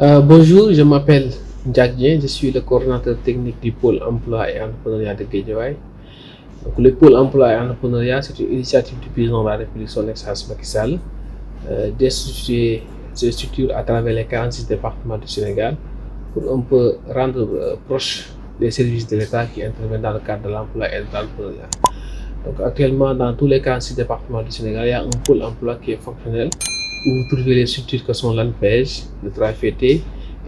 Bonjour, je m'appelle Ndiack Dieng, je suis le coordonnateur technique du pôle emploi et entrepreneuriat de Guédiawaye. Donc, le pôle emploi et entrepreneuriat, c'est une initiative du président de la République, son Excellence Macky Sall, d'instituer ces structures à travers les 46 départements du Sénégal pour un peu rendre proche les services de l'État qui interviennent dans le cadre de l'emploi et de l'entrepreneuriat. Donc, actuellement, dans tous les 46 départements du Sénégal, il y a un pôle emploi qui est fonctionnel où vous trouvez les structures que sont l'ANPEJ, le TRAFET et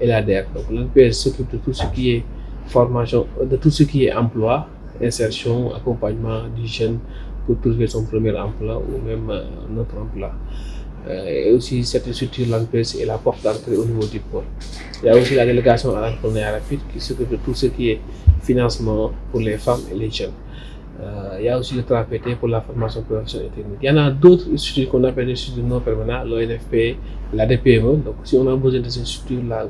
l'ADER. Donc l'ANPEJ s'occupe de tout ce qui est formation, de tout ce qui est emploi, insertion, accompagnement du jeune pour trouver son premier emploi ou même un autre emploi. Et aussi cette structure l'ANPEJ est la porte d'entrée au niveau du pôle. Il y a aussi la délégation à l'entrepreneuriat rapide qui s'occupe de tout ce qui est financement pour les femmes et les jeunes. Il y a aussi le TRAFET pour la formation professionnelle et technique. Il y en a d'autres structures qu'on appelle des structures non permanentes, l'ONFP, la DPME. Donc, si on a besoin de ces structures-là,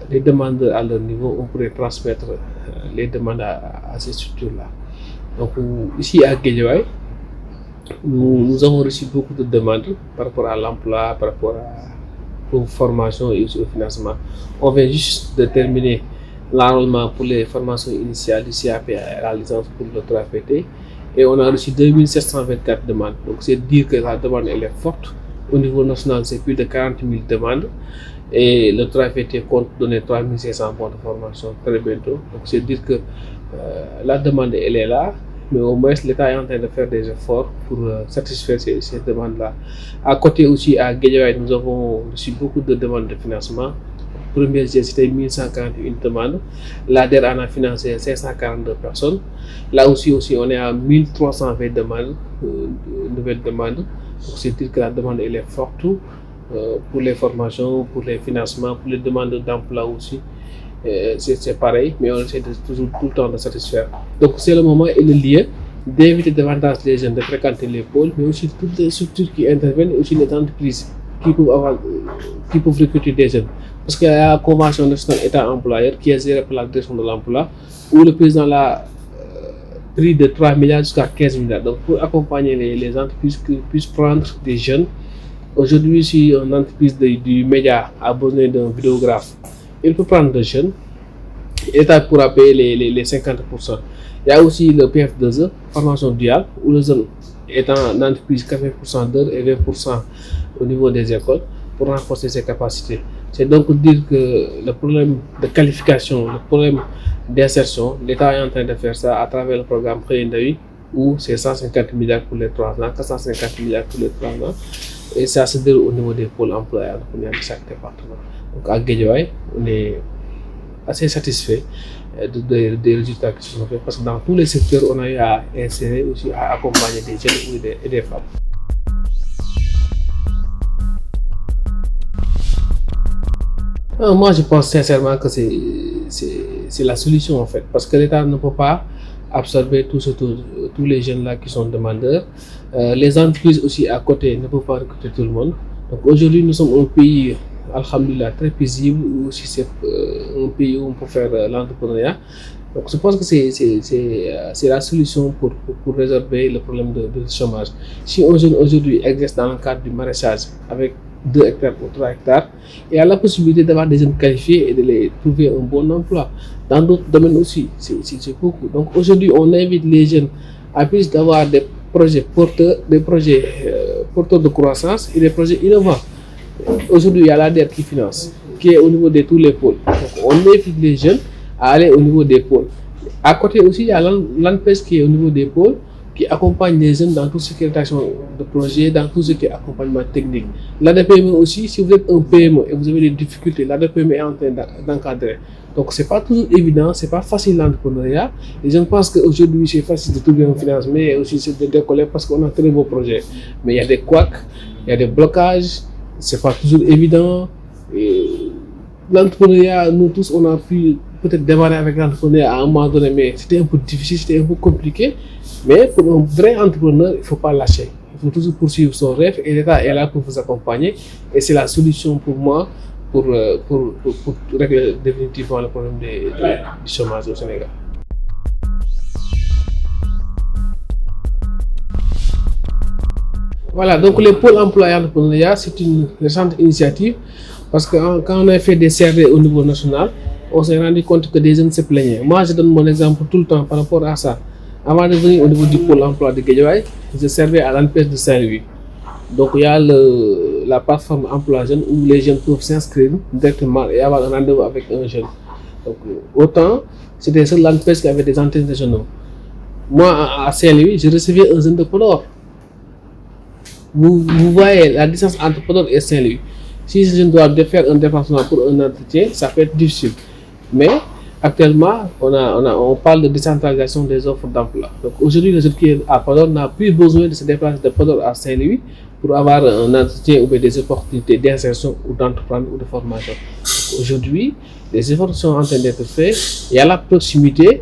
des demandes à leur niveau, on pourrait transmettre les demandes à ces structures-là. Donc, ici à Guédiawaye, nous avons reçu beaucoup de demandes par rapport à l'emploi, par rapport aux formations et aussi au financement. On vient juste de terminer l'enrôlement pour les formations initiales du CAP à la licence pour le TRAFET et on a reçu 2724 demandes. Donc c'est dire que la demande elle est forte. Au niveau national, c'est plus de 40 000 demandes et le TRAFET compte donner 3500 points de formation très bientôt. Donc c'est dire que la demande elle est là, mais au moins l'État est en train de faire des efforts pour satisfaire ces demandes-là. À côté aussi, à Guédiawaye, nous avons reçu beaucoup de demandes de financement. Premier jet, c'était 1141 demandes. L'ADER en a financé 542 personnes. Là aussi, on est à 1320 demandes, nouvelles demandes. Donc, c'est dire que la demande elle est forte pour les formations, pour les financements, pour les demandes d'emploi aussi. C'est pareil, mais on essaie toujours tout le temps de satisfaire. Donc, c'est le moment et le lieu d'inviter davantage les jeunes de fréquenter les pôles, mais aussi toutes les structures qui interviennent, aussi les entreprises qui peuvent recruter des jeunes. Parce qu'il y a la convention nationale État employeur qui est gérée par la direction de l'emploi, où le président l'a pris de 3 milliards jusqu'à 15 milliards. Donc pour accompagner les entreprises qui puissent prendre des jeunes. Aujourd'hui, si une entreprise du média a besoin d'un vidéographe, il peut prendre des jeunes. L'État pourra payer les 50%. Il y a aussi le PF2E, formation duale, où le jeune est en entreprise 80% d'heures et 20% au niveau des écoles pour renforcer ses capacités. C'est donc dire que le problème de qualification, le problème d'insertion, l'État est en train de faire ça à travers le programme Préindawi où c'est 150 milliards pour les 3 ans, 450 milliards pour les 3 ans. Et ça se déroule au niveau des pôles emploi et entrepreneuriat de chaque département. Donc à Guédiawaye, on est assez satisfait des résultats qui se sont faits parce que dans tous les secteurs, on a eu à insérer aussi, à accompagner des jeunes et des femmes. Moi, je pense sincèrement que c'est la solution en fait, parce que l'État ne peut pas absorber tous les jeunes là qui sont demandeurs. Les entreprises aussi à côté ne peuvent pas recruter tout le monde. Donc aujourd'hui, nous sommes un pays, alhamdoulilah, très paisible, où aussi c'est un pays où on peut faire l'entrepreneuriat. Donc je pense que c'est la solution pour résorber le problème de chômage. Si un jeune aujourd'hui exerce dans le cadre du maraîchage avec 2 hectares ou 3 hectares, il y a la possibilité d'avoir des jeunes qualifiés et de les trouver un bon emploi. Dans d'autres domaines aussi, c'est beaucoup. Donc aujourd'hui, on invite les jeunes à plus d'avoir des projets porteurs, porteurs de croissance et des projets innovants. Aujourd'hui, il y a l'ADER qui finance, qui est au niveau de tous les pôles. Donc on invite les jeunes à aller au niveau des pôles. À côté aussi, il y a l'ANPEJ qui est au niveau des pôles, qui accompagne les jeunes dans tout ce qui est création de projets, dans tout ce qui est accompagnement technique. L'ADPME aussi, si vous êtes un PME et vous avez des difficultés, l'ADPME est en train d'encadrer. Donc c'est pas toujours évident, c'est pas facile l'entrepreneuriat. Les gens pensent qu'aujourd'hui c'est facile de trouver un financement, mais aussi c'est de décoller parce qu'on a un très beau projet. Mais il y a des couacs, il y a des blocages, c'est pas toujours évident. L'entrepreneuriat, nous tous, on a pu peut-être démarrer avec l'entrepreneuriat à un moment donné, mais c'était un peu difficile, c'était un peu compliqué. Mais pour un vrai entrepreneur, il ne faut pas lâcher. Il faut toujours poursuivre son rêve et l'État est là pour vous accompagner. Et c'est la solution pour moi pour régler définitivement le problème du chômage au Sénégal. Voilà, donc les pôles emploi et entrepreneuriat, c'est une récente initiative Parce que quand on a fait des surveys au niveau national, on s'est rendu compte que des jeunes se plaignaient. Moi, je donne mon exemple tout le temps par rapport à ça. Avant de venir au niveau du pôle emploi de Guédiawaye, je servais à l'ANPEJ de Saint-Louis. Donc il y a la plateforme Emploi Jeune où les jeunes peuvent s'inscrire directement et avoir un rendez-vous avec un jeune. Donc autant, c'était seul l'ANPEJ qui avait des antennes régionaux. Moi, à Saint-Louis, je recevais un jeune de Podor. Vous voyez la distance entre Podor et Saint-Louis. Si je dois faire un déplacement pour un entretien, ça peut être difficile. Mais actuellement, on parle de décentralisation des offres d'emploi. Donc aujourd'hui, le jeune qui est à Podor n'a plus besoin de se déplacer de Podor à Saint-Louis pour avoir un entretien ou des opportunités d'insertion ou d'entreprendre ou de formation. Aujourd'hui, les efforts sont en train d'être faits. Il y a la proximité.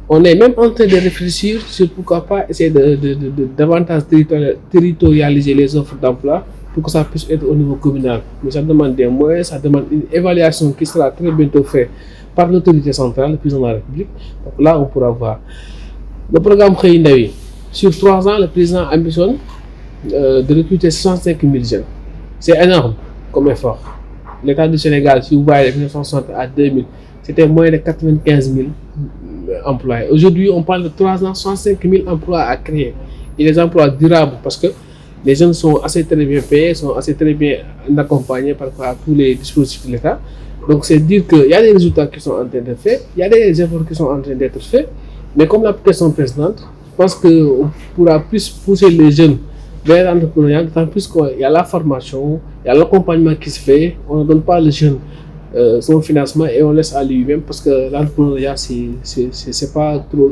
On est même en train de réfléchir sur pourquoi pas essayer de davantage territorialiser les offres d'emploi pour que ça puisse être au niveau communal. Mais ça demande des moyens, ça demande une évaluation qui sera très bientôt faite par l'autorité centrale, le président de la République. Donc là, on pourra voir. Le programme Xëy Ndaw yi, sur 3 ans, le président ambitionne de recruter 65 000 jeunes. C'est énorme comme effort. L'État du Sénégal, si vous voyez de 1960 à 2000, c'était moins de 95 000 employés. Aujourd'hui, on parle de 3 ans, 65 000 emplois à créer. Et des emplois durables parce que les jeunes sont assez très bien payés, sont assez très bien accompagnés par rapport à tous les dispositifs de l'État. Donc c'est dire qu'il y a des résultats qui sont en train d'être faits, il y a des efforts qui sont en train d'être faits, mais comme la question précédente, je pense qu'on pourra plus pousser les jeunes vers l'entrepreneuriat, d'autant plus qu'il y a la formation, il y a l'accompagnement qui se fait, on ne donne pas le jeune son financement et on laisse à lui-même parce que l'entrepreneuriat c'est pas trop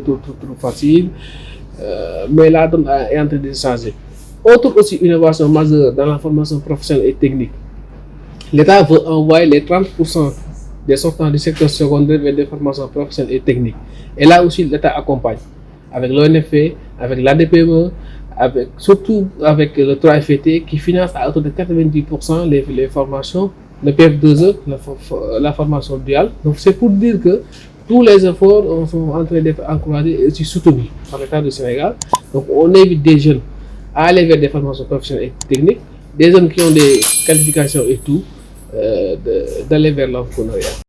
facile, mais la donne est en train de changer. Autre aussi innovation majeure dans la formation professionnelle et technique. L'État veut envoyer les 30% des sortants du secteur secondaire vers des formations professionnelles et techniques. Et là aussi, l'État accompagne avec l'ONFP, avec l'ADPME, surtout avec le 3FET qui finance à hauteur de 90% les formations, le PF2E, la formation duale. Donc c'est pour dire que tous les efforts sont en train d'être encouragés et aussi soutenus par l'État du Sénégal. Donc on invite des jeunes à aller vers des formations professionnelles et techniques, des jeunes qui ont des qualifications et tout, d'aller vers l'entrepreneuriat.